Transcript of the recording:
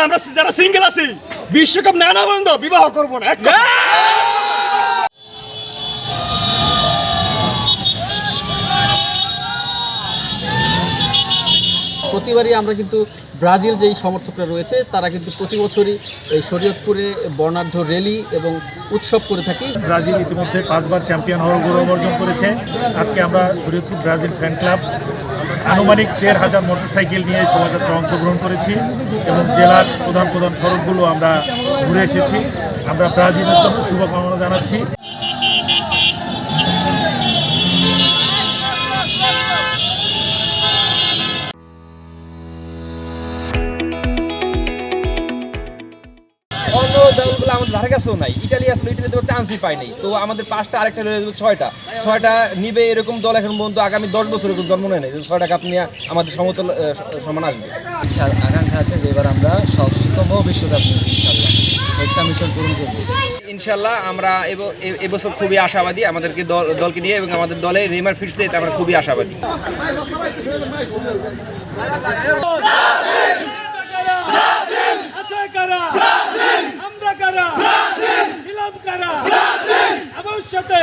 আমরা যারা সিঙ্গেল আছি বিশ্বকাপ না পর্যন্ত বিবাহ করবো না। প্রতিবারই আমরা কিন্তু ব্রাজিল যেই সমর্থকরা রয়েছে তারা কিন্তু প্রতি বছরই এই শরীয়তপুরে বর্ণাঢ্য র্যালি এবং উৎসব করে থাকি। ব্রাজিল ইতিমধ্যে 5 বার চ্যাম্পিয়ন হওয়ার গৌরব অর্জন করেছে। আজকে আমরা শরীয়তপুর ব্রাজিল ফ্যান ক্লাব আনুমানিক 1,500 মোটরসাইকেল নিয়ে শোভাযাত্রা অংশগ্রহণ করেছি এবং জেলার প্রধান প্রধান সড়কগুলো আমরা ঘুরে এসেছি। আমরা ব্রাজিলের জন্য শুভকামনা জানাচ্ছি। অন্য দলগুলো আমাদের ধারে কাছেও নাই। ইটালি আসলে ইটালিতে চান্সই পায়নি, তো আমাদের 5টা আরেকটা রয়ে যাবে 6টা নিবে। এরকম দল এখন পর্যন্ত আগামী 10 বছর এরকম জন্ম নেয় নাই 6টা কাপ নিয়ে আমাদের সমতল সমান আসবে। আকাঙ্ক্ষা আছে যে এবার আমরা 100তম বিশ্বকাপ নিব ইনশাআল্লাহ, একটা মিশন পূরণ করব ইনশাআল্লাহ। আমরা এবছর খুবই আশাবাদী আমাদেরকে দলকে নিয়ে, এবং আমাদের দলে নেইমার ফিরছে, এতে আমরা খুবই আশাবাদী। আমরা কারা ছিলাম কারা ভবিষ্যতে